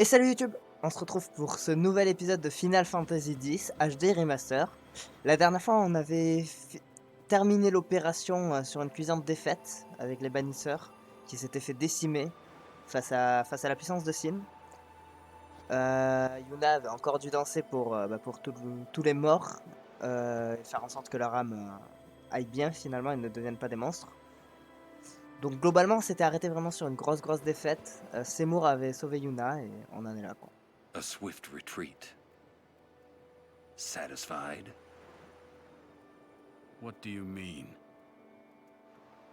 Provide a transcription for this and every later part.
Et salut YouTube! On se retrouve pour ce nouvel épisode de Final Fantasy X HD Remaster. La dernière fois, on avait terminé l'opération sur une cuisante défaite avec les bannisseurs qui s'étaient fait décimer face à la puissance de Sin. Yuna avait encore dû danser pour tous les morts et faire en sorte que leur âme aille bien finalement et ne deviennent pas des monstres. Donc globalement, on s'était arrêté vraiment sur une grosse défaite. Seymour avait sauvé Yuna et on en est là quoi. A swift retreat. Satisfied? What do you mean?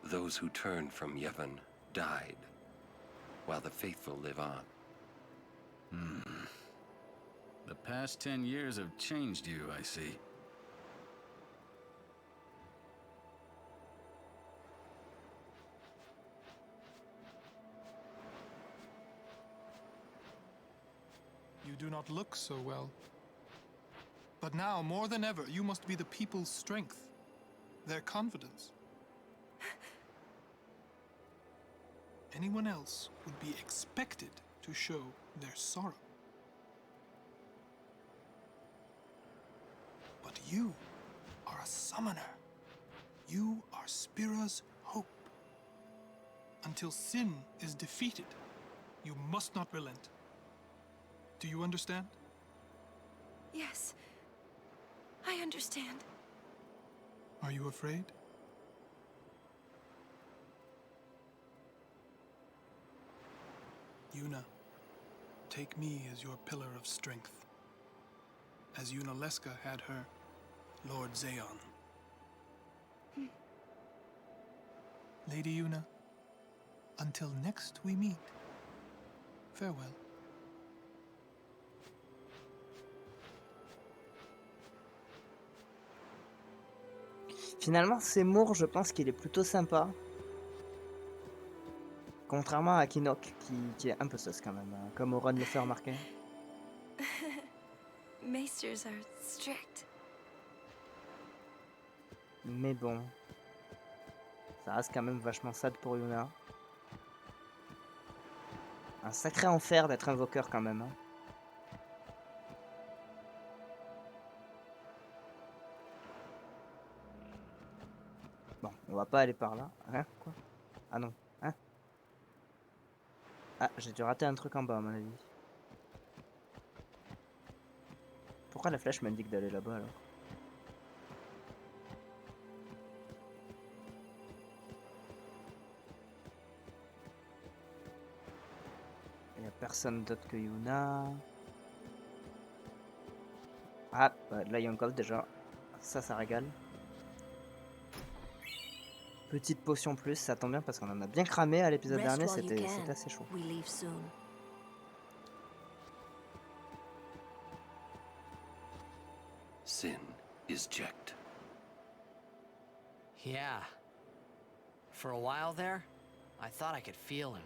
Those who turned from Yevon died, while the faithful live on. The past 10 years have changed you, I see. You do not look so well. But now, more than ever, you must be the people's strength, their confidence. Anyone else would be expected to show their sorrow. But you are a summoner. You are Spira's hope. Until sin is defeated, you must not relent. Do you understand? Yes, I understand. Are you afraid? Yuna, take me as your pillar of strength, as Yunalesca had her Lord Zayon. Lady Yuna, until next we meet, farewell. Finalement, Seymour, je pense qu'il est plutôt sympa. Contrairement à Kinok, qui est un peu sauce quand même, hein, comme Oron le fait remarquer. Maesters are strict. Mais bon, ça reste quand même vachement sad pour Yuna. Un sacré enfer d'être invoqueur quand même. Hein. Bon, on va pas aller par là. Hein? Quoi? Ah non. Hein? Ah, j'ai dû rater un truc en bas à mon avis. Pourquoi la flèche m'indique d'aller là-bas alors? Il n'y a personne d'autre que Yuna. Ah, bah, là il y a un coffre déjà. Ça régale. Petite potion plus, ça tombe bien parce qu'on en a bien cramé à l'épisode Rest dernier, while you c'était can. assez chaud. We leave soon. Sin is Jecht. Yeah. For a while there, I thought I could feel him.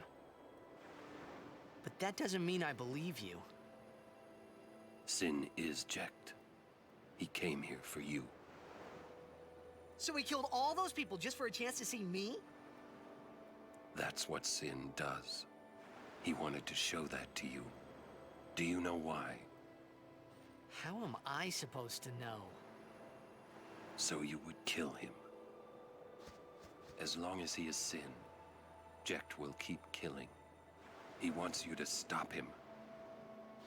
But that doesn't mean I believe you. Sin is Jecht. He came here for you. So he killed all those people just for a chance to see me? That's what Sin does. He wanted to show that to you. Do you know why? How am I supposed to know? So you would kill him. As long as he is Sin, Jecht will keep killing. He wants you to stop him.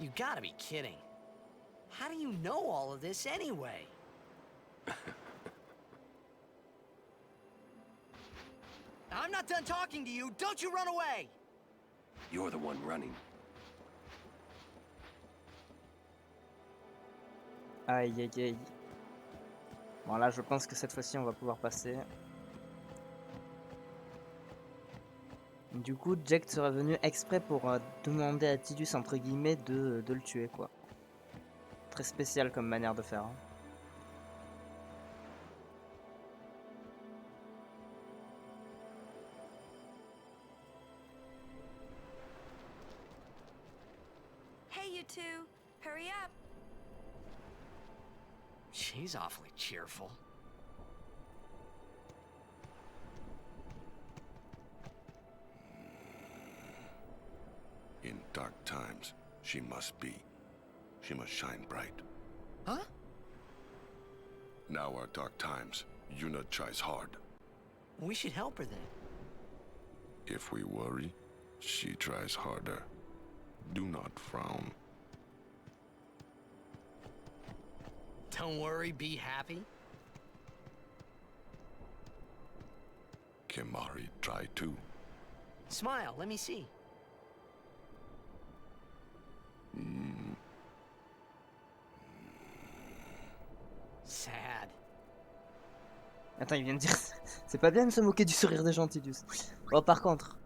You gotta be kidding. How do you know all of this anyway? I'm not done talking to you. Don't you run away! You're the one running. Aïe aïe aïe. Bon là je pense que cette fois-ci on va pouvoir passer. Du coup Jack serait venu exprès pour demander à Tidus entre guillemets de le tuer quoi. Très spécial comme manière de faire. Hein. Hey, you two! Hurry up! She's awfully cheerful. In dark times, She must be. She must shine bright. Huh? Now are dark times. Yuna tries hard. We should help her then. If we worry, she tries harder. Do not frown. Don't worry, be happy. Kimari try too. Smile, let me see. Sad. Attends, il vient de dire... C'est pas bien de se moquer du sourire des gentils, Dius. Bon, par contre,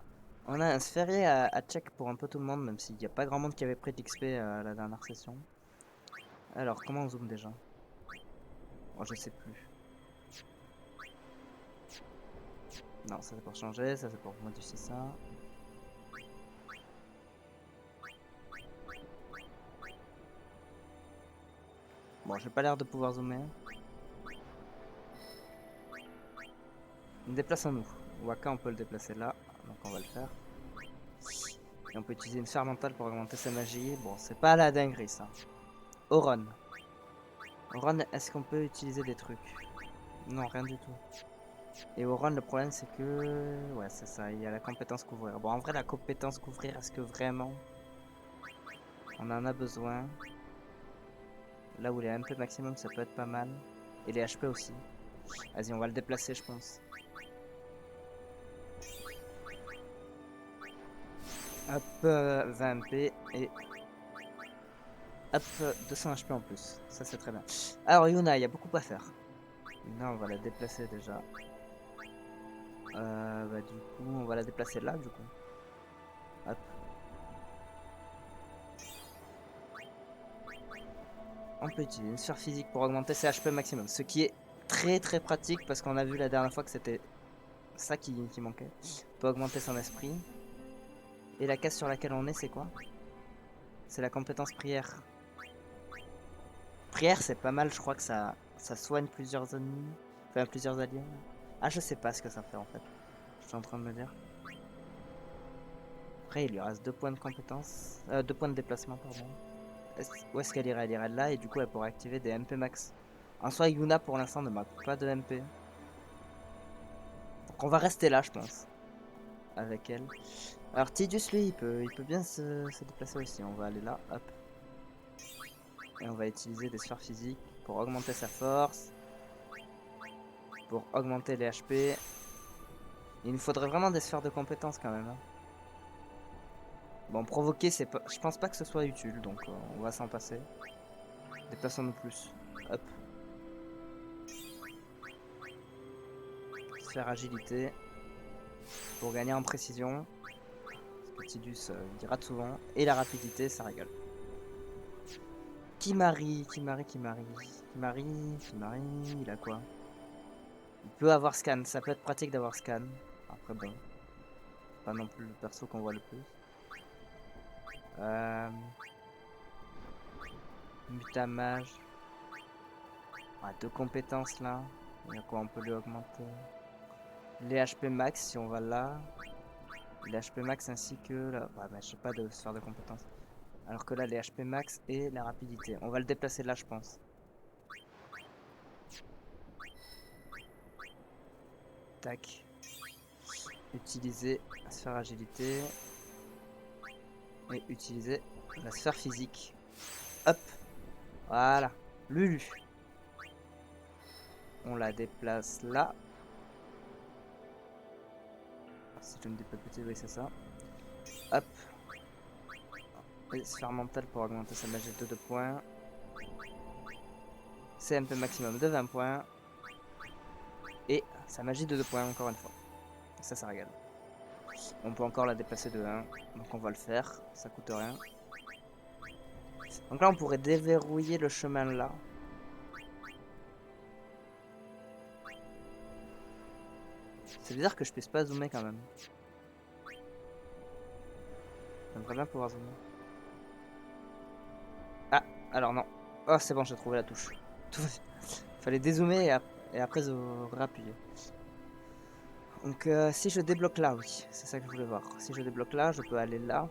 on a un sphérié à check pour un peu tout le monde, même s'il n'y a pas grand monde qui avait pris de l'XP à la dernière session. Alors, comment on zoome déjà? Oh, je sais plus. Non, ça c'est pour changer, ça c'est pour modifier ça. Bon, j'ai pas l'air de pouvoir zoomer. Déplaçons-nous. Waka, on peut le déplacer là, donc on va le faire. Et on peut utiliser une sphère mentale pour augmenter sa magie. Bon, c'est pas la dinguerie ça. Auron. Auron, est-ce qu'on peut utiliser des trucs? Non, rien du tout. Et Auron, le problème c'est que... Ouais, c'est ça, il y a la compétence couvrir. Bon, en vrai, la compétence couvrir, est-ce que vraiment on en a besoin? Là où les MP maximum, ça peut être pas mal. Et les HP aussi. Vas-y, on va le déplacer, je pense. Hop, 20 MP et... Hop, 200 HP en plus. Ça, c'est très bien. Alors, Yuna, il y a beaucoup à faire. Yuna, on va la déplacer déjà. Bah, du coup, on va la déplacer là, du coup. Hop. On peut utiliser une sphère physique pour augmenter ses HP maximum. Ce qui est très très pratique parce qu'on a vu la dernière fois que c'était ça qui manquait. On peut augmenter son esprit. Et la case sur laquelle on est, c'est quoi? C'est la compétence prière. Prière, c'est pas mal, je crois que ça soigne plusieurs ennemis. Enfin, plusieurs alliés. Ah, je sais pas ce que ça fait en fait. Je suis en train de me dire. Après, il lui reste 2 points de compétence. 2 points de déplacement, pardon. Où est-ce qu'elle irait? Elle irait là et du coup, elle pourrait activer des MP max. En soi, Yuna pour l'instant ne manque pas de MP. Donc on va rester là, je pense. Avec elle. Alors Tidus, lui, il peut bien se déplacer aussi. On va aller là, hop. Et on va utiliser des sphères physiques pour augmenter sa force. Pour augmenter les HP. Il nous faudrait vraiment des sphères de compétences quand même. Hein. Bon, provoquer, c'est pas... je pense pas que ce soit utile, donc on va s'en passer. Déplaçons-nous plus. Hop. Sphère agilité. Pour gagner en précision. Parce que Tidus, il rate souvent. Et la rapidité, ça régale. Kimari, il a quoi? Il peut avoir scan, ça peut être pratique d'avoir scan. Après bon, pas non plus le perso qu'on voit le plus. Mutamage. Ah, 2 compétences là. Il y a quoi, on peut lui augmenter? Les HP max si on va là. Les HP max ainsi que là. Ouais, bah, je sais pas de sphère de compétences. Alors que là, les HP max et la rapidité. On va le déplacer là, je pense. Tac. Utiliser la sphère agilité. Et utiliser la sphère physique. Hop. Voilà. Lulu. On la déplace là. Si je ne dis pas de bêtises, oui, c'est ça. Hop. Et sphère mentale pour augmenter sa magie de 2 points. CMP maximum de 20 points. Et sa magie de 2 points encore une fois. Ça régale. On peut encore la déplacer de 1. Donc on va le faire. Ça coûte rien. Donc là on pourrait déverrouiller le chemin là. C'est bizarre que je puisse pas zoomer quand même. J'aimerais bien pouvoir zoomer. Ah, alors non. Oh, c'est bon, j'ai trouvé la touche. Tout va bien. Fallait dézoomer et après réappuyer. Donc, si je débloque là, oui, c'est ça que je voulais voir. Si je débloque là, je peux aller là.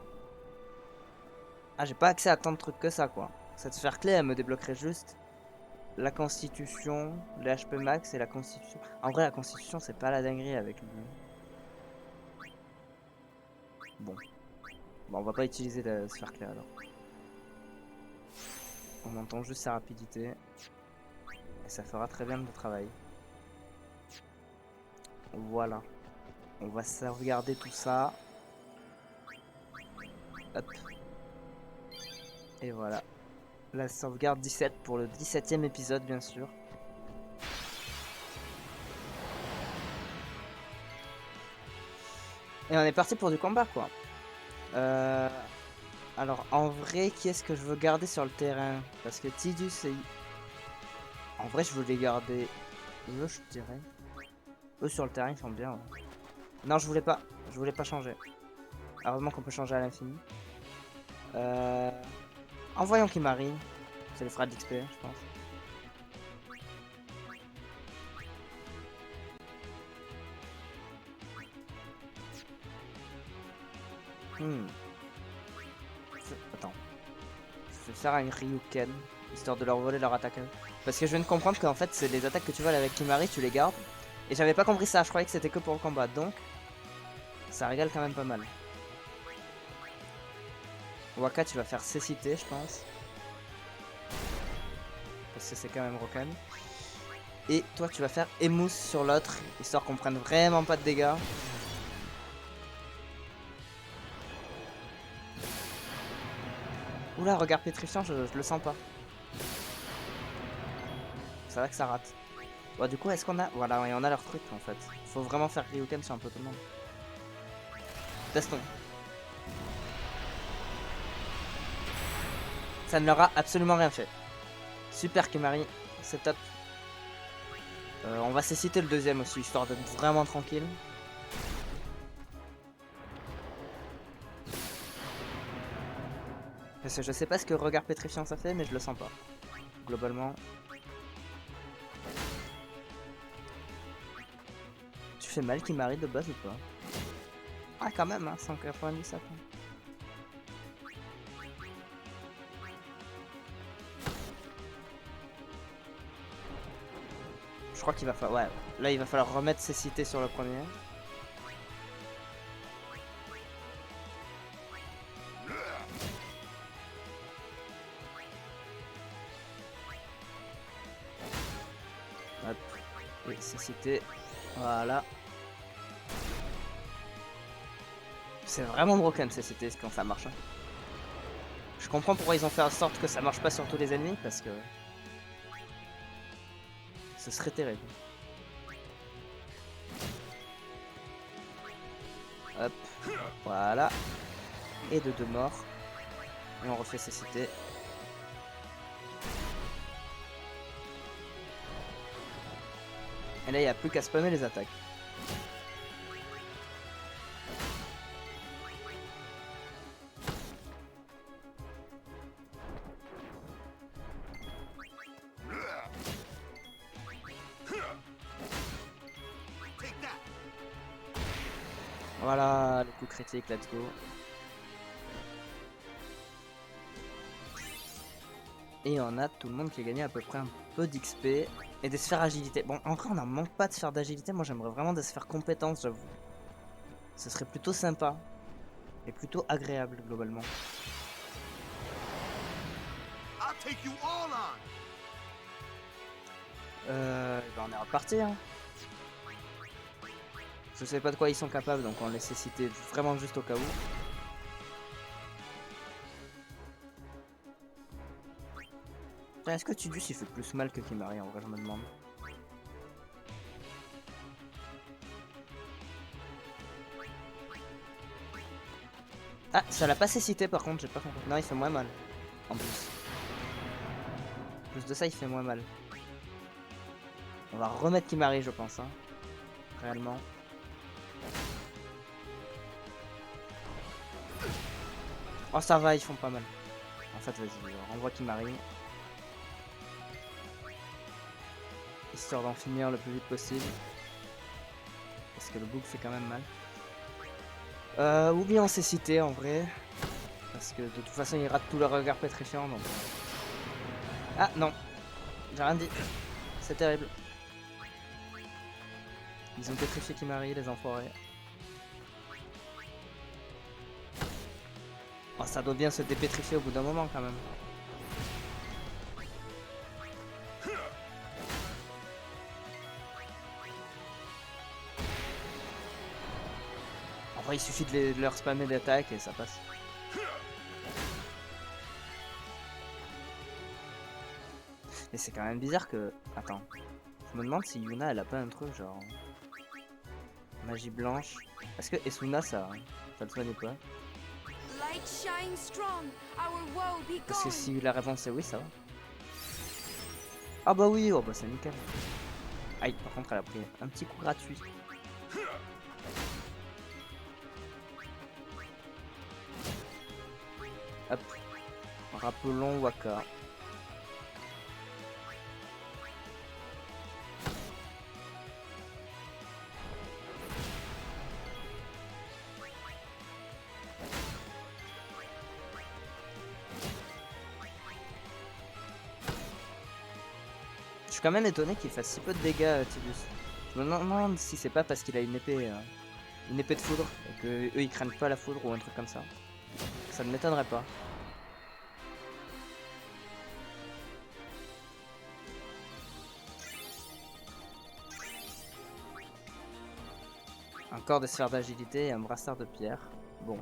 Ah, j'ai pas accès à tant de trucs que ça, quoi. Cette sphère clé, elle me débloquerait juste la constitution, les HP max et la constitution. En vrai, la constitution, c'est pas la dinguerie avec lui. Bon. Bon, on va pas utiliser la sphère clé alors. On entend juste sa rapidité. Et ça fera très bien le travail. Voilà. On va sauvegarder tout ça. Hop. Et voilà. La sauvegarde 17 pour le 17e épisode, bien sûr. Et on est parti pour du combat, quoi. Alors, en vrai, qui est-ce que je veux garder sur le terrain? Parce que Tidus et... En vrai, je veux les garder... Eux, je dirais. Eux, sur le terrain, ils sont bien. Ouais. Non, je voulais pas. Je voulais pas changer. Heureusement qu'on peut changer à l'infini. Envoyons Kimari. Ça les fera d'XP, je pense. Attends. Je vais faire un Ryuken, histoire de leur voler leur attaque. Parce que je viens de comprendre qu'en fait, c'est les attaques que tu voles avec Kimari, tu les gardes. Et j'avais pas compris ça, je croyais que c'était que pour le combat. Donc, ça régale quand même pas mal. Waka, tu vas faire cécité, je pense. Parce que c'est quand même Rokan. Et toi, tu vas faire émousse sur l'autre, histoire qu'on prenne vraiment pas de dégâts. Oula, regard pétrifiant, je le sens pas. C'est vrai que ça rate. Bon, du coup, est-ce qu'on a... Voilà, et on a leur truc, en fait. Faut vraiment faire Ryuken sur un peu tout le monde. Testons. Ça ne leur a absolument rien fait. Super Kimari, c'est top. On va céciter le deuxième aussi, histoire d'être vraiment tranquille. Parce que je sais pas ce que regard pétrifiant ça fait, mais je le sens pas. Globalement. Tu fais mal Kimari de base ou pas? Ah quand même, hein, 197. Je crois qu'il va falloir... Ouais, là il va falloir remettre ses cités sur le premier. Hop. Et ses cités. Voilà. C'est vraiment broken ces cités quand ça marche. Hein. Je comprends pourquoi ils ont fait en sorte que ça marche pas sur tous les ennemis, parce que... Ce serait terrible. Hop. Voilà. Et de deux morts. Et on refait ses cités. Et là, il n'y a plus qu'à spammer les attaques. Voilà, le coup critique, let's go. Et on a tout le monde qui a gagné à peu près un peu d'XP et des sphères agilité. Bon, en vrai, on n'en manque pas de sphères d'agilité. Moi, j'aimerais vraiment des sphères compétences, j'avoue. Ce serait plutôt sympa et plutôt agréable, globalement. Ben on est reparti, hein. Je sais pas de quoi ils sont capables, donc on laisse citer vraiment juste au cas où. Est-ce que Tidus il fait plus mal que Kimari en vrai, je me demande. Ah, ça l'a pas cécité par contre, j'ai pas compris. Non, il fait moins mal. En plus. Plus de ça, il fait moins mal. On va remettre Kimari, je pense. Hein. Réellement. Oh, ça va, ils font pas mal. En fait, vas-y, renvoie Kimari. Histoire d'en finir le plus vite possible. Parce que le bug fait quand même mal. Oublions ces cités en vrai. Parce que de toute façon, ils ratent tout leur regard pétrifiant. Donc... Ah non, j'ai rien dit. C'est terrible. Ils ont pétrifié Kimari, les enfoirés. Oh, ça doit bien se dépétrifier au bout d'un moment quand même. En vrai, il suffit de leur spammer d'attaque et ça passe. Et c'est quand même bizarre que... Attends. Je me demande si Yuna elle a pas un truc genre... Magie blanche. Est-ce que Esuna ça le soigne pas? Light shine strong. Our woe be Parce que gone. si la réponse est oui, ça va. Ah bah oui, oh bah c'est nickel. Aïe, par contre elle a pris un petit coup gratuit. Hop. Rappelons Waka. Je suis quand même étonné qu'il fasse si peu de dégâts, Tidus. Je me demande si c'est pas parce qu'il a une épée de foudre et que eux ils craignent pas la foudre ou un truc comme ça. Ça ne m'étonnerait pas. Encore des sphères d'agilité et un brassard de pierre. Bon.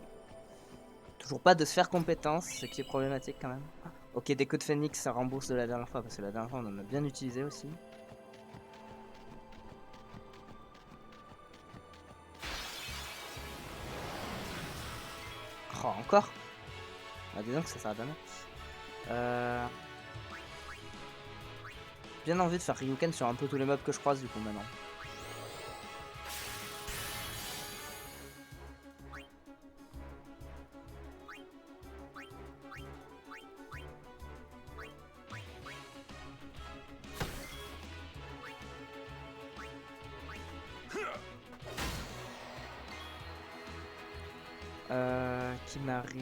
Toujours pas de sphère compétence, ce qui est problématique quand même. Ok, des coups de phénix, ça rembourse de la dernière fois, parce que la dernière fois on en a bien utilisé aussi. Oh, encore? Ah, dis donc, ça sert à donner. Bien envie de faire Ryuken sur un peu tous les mobs que je croise du coup maintenant. Kimari...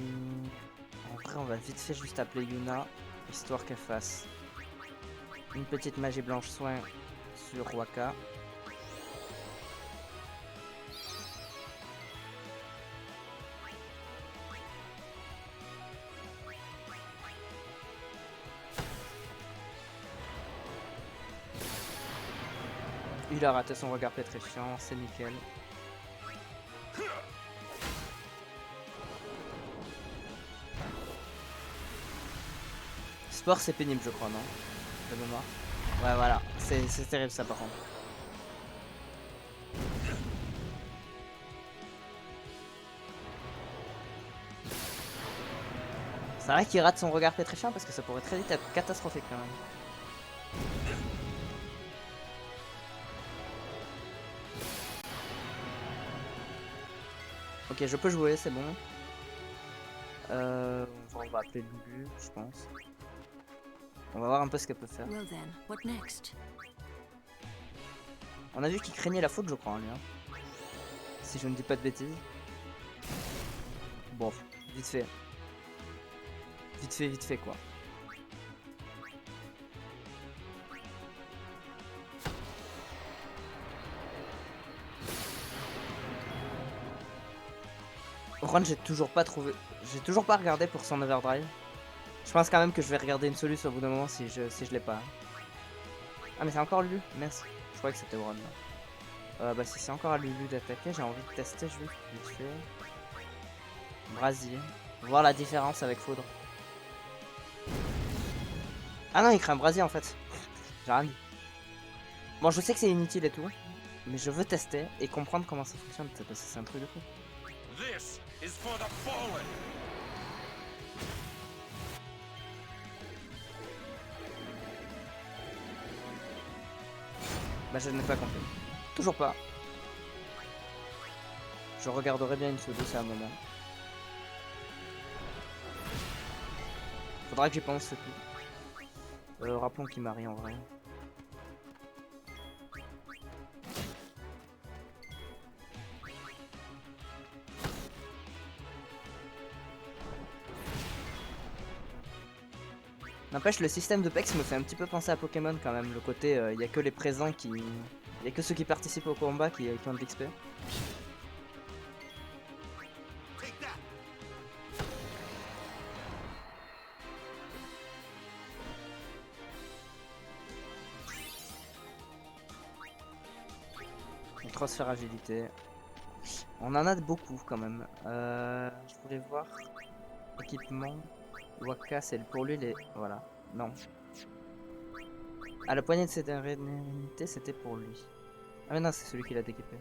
En vrai on va vite fait juste appeler Yuna, histoire qu'elle fasse une petite magie blanche soin sur Waka. Il a raté son regard pétrifiant, c'est nickel. Sport c'est pénible je crois, non? De mémoire. Ouais voilà, c'est terrible ça par contre. C'est vrai qu'il rate son regard pétrifiant parce que ça pourrait très vite être catastrophique quand même. Ok, je peux jouer, c'est bon. On va appeler Lulu, je pense. On va voir un peu ce qu'elle peut faire. Well then, what next? On a vu qu'il craignait la faute, je crois, lui. Hein. Si je ne dis pas de bêtises. Bon, vite fait. Vite fait, quoi. Ron, j'ai toujours pas trouvé... J'ai toujours pas regardé pour son overdrive. Je pense quand même que je vais regarder une solution au bout d'un moment si je l'ai pas. Ah mais c'est encore Lulu, merci. Je croyais que c'était Ron là. Bah si c'est encore à Lulu d'attaquer, j'ai envie de tester juste vite fait. Brasier. Voir la différence avec Foudre. Ah non, il craint Brasier en fait. J'ai rien dit. Bon, je sais que c'est inutile et tout. Mais je veux tester et comprendre comment ça fonctionne parce que c'est un truc de fou. This is for the fallen. Bah je n'ai pas compris. Toujours pas. Je regarderai bien une pseudo, c'est un moment. Faudra que j'y pense, c'est tout. Rappelons qu'il marie en vrai. N'empêche, le système de PEX me fait un petit peu penser à Pokémon quand même. Le côté, il y a que les présents qui... Il y a que ceux qui participent au combat qui ont de l'XP. Transfert agilité. On en a beaucoup quand même. Je voulais voir. Équipement. Waka, c'est pour lui les. Voilà. Non. Ah, la poignée de sérénité, c'était pour lui. Ah, mais non, c'est celui qui l'a déquipé.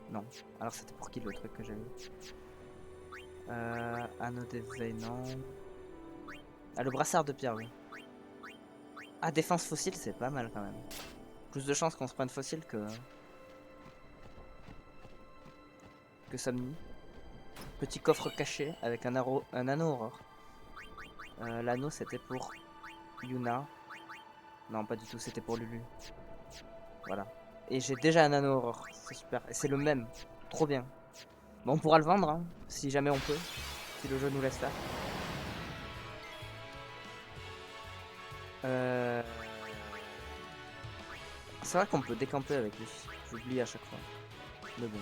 Non. Alors, c'était pour qui le truc que j'avais? Anneau d'éveil, non. Ah, le brassard de pierre, oui. Ah, défense fossile, c'est pas mal quand même. Plus de chances qu'on se prenne fossile que Somni. Petit coffre caché avec un anneau aurore. L'anneau c'était pour Yuna. Non, pas du tout, c'était pour Lulu. Voilà. Et j'ai déjà un anneau aurore, c'est super. Et c'est le même, trop bien. Bon, on pourra le vendre, hein, si jamais on peut. Si le jeu nous laisse faire. C'est vrai qu'on peut décamper avec lui. J'oublie à chaque fois. Mais bon.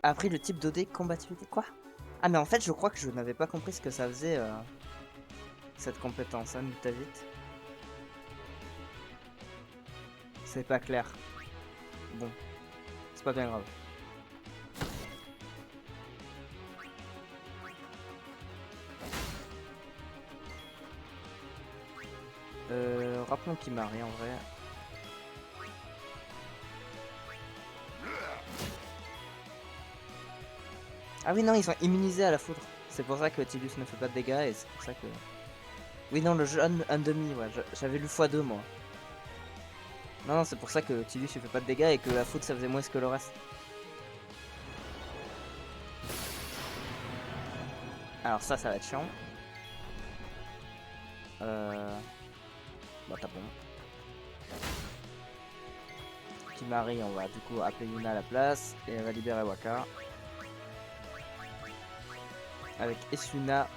Appris le type d'OD combativité. Quoi? Ah, mais en fait, je crois que je n'avais pas compris ce que ça faisait, cette compétence, hein, vite. C'est pas clair. Bon. C'est pas bien grave. Rappelons qu'il marie en vrai. Ah oui, non, ils sont immunisés à la foudre. C'est pour ça que Tidus ne fait pas de dégâts et c'est pour ça que... Oui, non, le jeu un demi, ouais. J'avais lu x2 moi. Non, non, c'est pour ça que Tidus il fait pas de dégâts et que la foudre ça faisait moins que le reste. Alors ça va être chiant. Bah tapons. Kimari, on va du coup appeler Yuna à la place et elle va libérer Waka. Avec Esuna.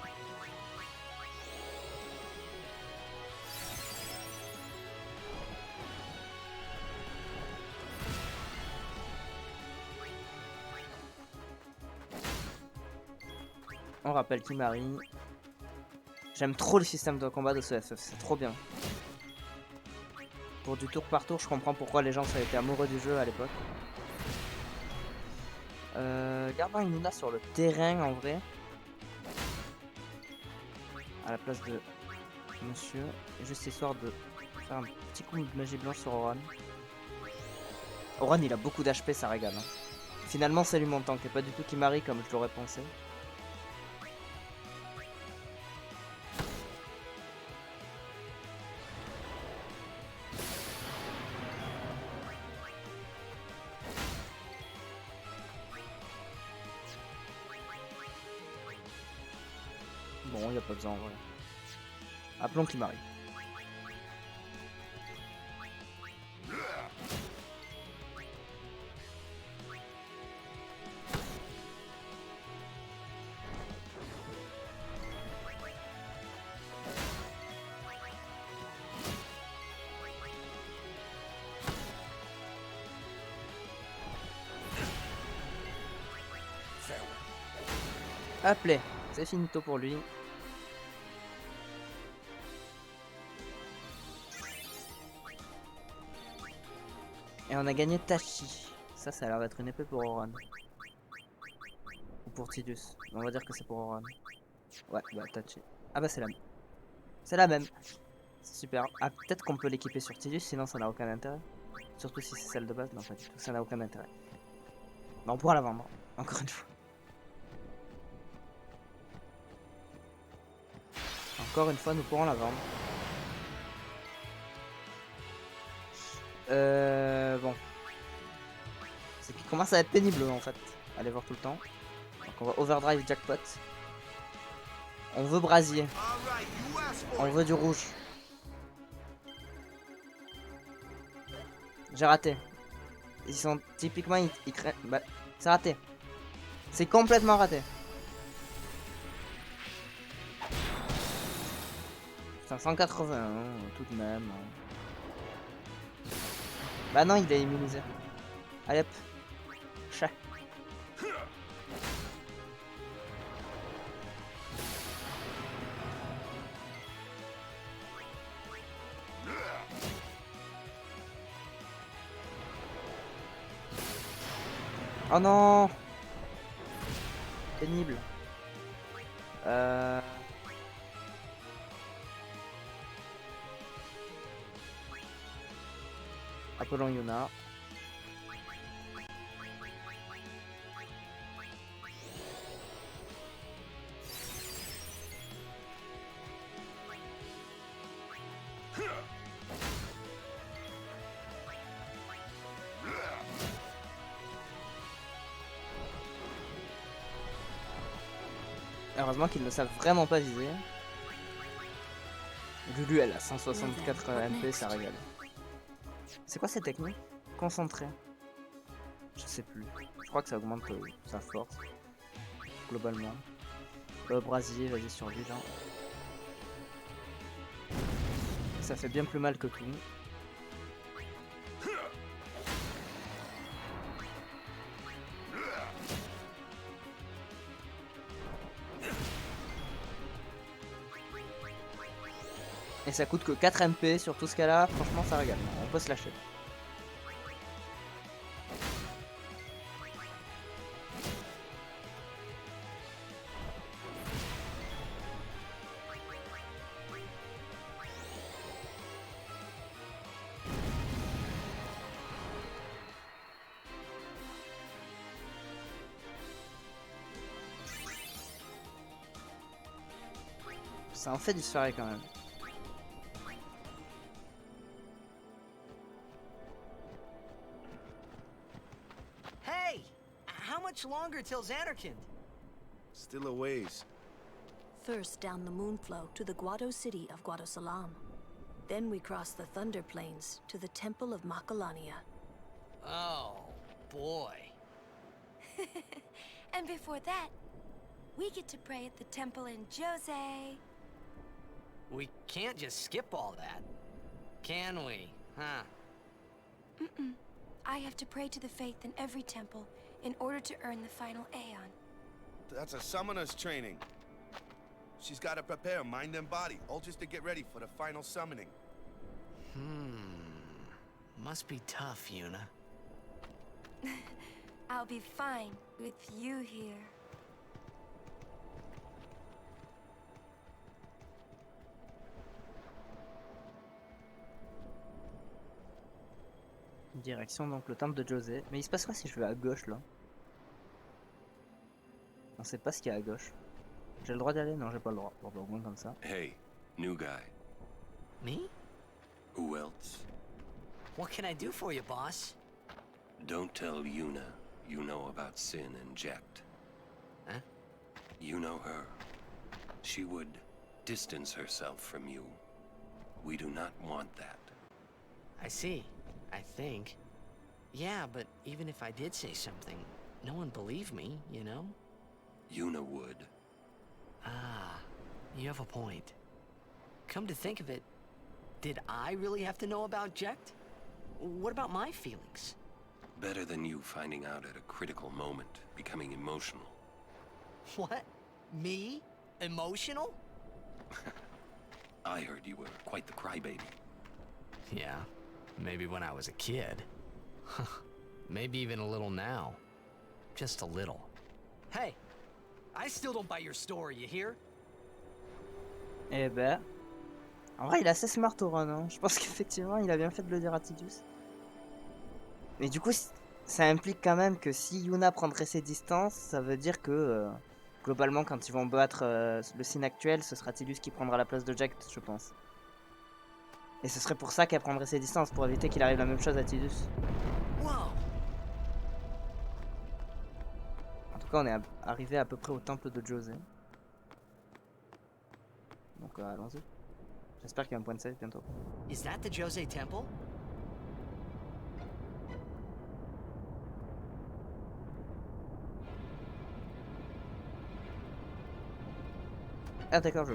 On rappelle Kimari. J'aime trop le système de combat de ce FF, c'est trop bien. Pour du tour par tour, je comprends pourquoi les gens ont été amoureux du jeu à l'époque. Gardons Yuna sur le terrain en vrai. À la place de monsieur. Juste histoire de faire un petit coup de magie blanche sur Oran. Oran il a beaucoup d'HP, ça régale. Hein. Finalement c'est lui mon tank et pas du tout Kimari comme je l'aurais pensé. Bon, y a pas besoin en vrai. Appelons Kimari. Appelé, c'est finito pour lui. Et on a gagné Tachi. Ça a l'air d'être une épée pour Oran. Ou pour Tidus. On va dire que c'est pour Oran. Ouais, bah Tachi. Ah bah c'est la même. C'est la même. C'est super. Ah, peut-être qu'on peut l'équiper sur Tidus, sinon ça n'a aucun intérêt. Surtout si c'est celle de base. Non, pas du tout. Ça n'a aucun intérêt. Mais on pourra la vendre. Encore une fois. Encore une fois, nous pourrons la vendre. Bon. C'est qui commence à être pénible en fait. Allez voir tout le temps. Donc on va overdrive jackpot. On veut brasier. On veut du rouge. J'ai raté. Ils sont typiquement ils craignent. Bah, c'est raté. C'est complètement raté. Putain, 180, hein, tout de même. Bah non, il est immunisé. Allez hop. Chat. Oh non. Pénible. Appelons Yuna. Heureusement qu'ils ne savent vraiment pas viser. Lulu, elle a 164 MP, ça régale. C'est quoi cette technique? Concentré. Je sais plus. Je crois que ça augmente sa force. Globalement. Brasier, vas-y sur lui là. Ça fait bien plus mal que tout. Et ça coûte que 4 MP sur tout ce cas-là, franchement ça régale, on peut se lâcher. Ça en fait du soirée quand même. Hey! How much longer till Xanarkand? Still a ways. First down the Moonflow to the Guado city of Guadosalam. Then we cross the Thunder Plains to the Temple of Makalania. Oh, boy. And before that, we get to pray at the temple in Jose. We can't just skip all that. Can we? Huh? Mm-mm. I have to pray to the faith in every temple in order to earn the final Aeon. That's a summoner's training. She's got to prepare mind and body, all just to get ready for the final summoning. Must be tough, Yuna. I'll be fine with you here. Direction donc le temple de José. Mais il se passe quoi si je vais à gauche là? On sait pas ce qu'il y a à gauche. J'ai le droit d'y aller? Non, j'ai pas le droit. Bon, bah, au moins comme ça. Hey, new guy. Me? Who else? What can I do for you, boss? Don't tell Yuna you know about Sin and Jekt. Huh? You know her. She would distance herself from you. We do not want that. I see. I think. Yeah, but even if I did say something, no one believed me, you know? Yuna would. Ah, you have a point. Come to think of it, did I really have to know about Jekt? What about my feelings? Better than you finding out at a critical moment, becoming emotional. What? Me? Emotional? I heard you were quite the crybaby. Yeah, maybe when I was a kid. Maybe even a little now. Just a little. Hey, I still don't buy your story, you hear? Eh ben... En vrai, il est assez smart au run, hein. Je pense qu'effectivement, il a bien fait de le dire à Tidus. Mais du coup, ça implique quand même que si Yuna prendrait ses distances, ça veut dire que... globalement, quand ils vont battre le Sin actuel, ce sera Tidus qui prendra la place de Jekt, je pense. Et ce serait pour ça qu'elle prendrait ses distances, pour éviter qu'il arrive la même chose à Tidus. Wow. En tout cas, on est arrivé à peu près au temple de José. Donc allons-y. J'espère qu'il y a un point de save bientôt. Is that the Jose Temple? Ah d'accord, je...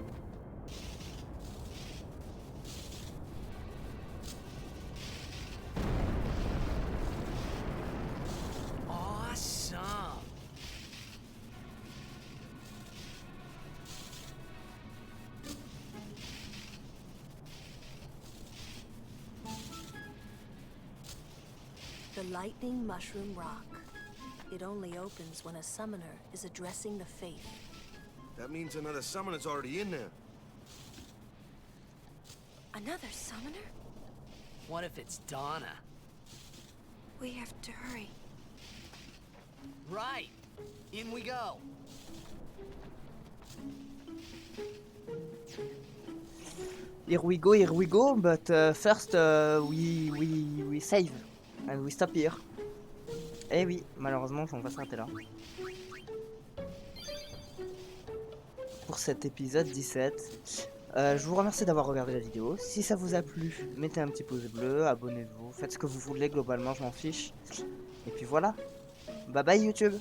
Awesome. The Lightning Mushroom Rock. It only opens when a summoner is addressing the faith. That means another summoner's already in there. Another summoner? What if it's Donna? We have to hurry. Right. In we go. Here we go, but first we save and we stop here. Eh oui, malheureusement on va s'arrêter là. Pour cet épisode 17. Je vous remercie d'avoir regardé la vidéo. Si ça vous a plu, mettez un petit pouce bleu, abonnez-vous, faites ce que vous voulez, globalement je m'en fiche. Et puis voilà. Bye bye YouTube.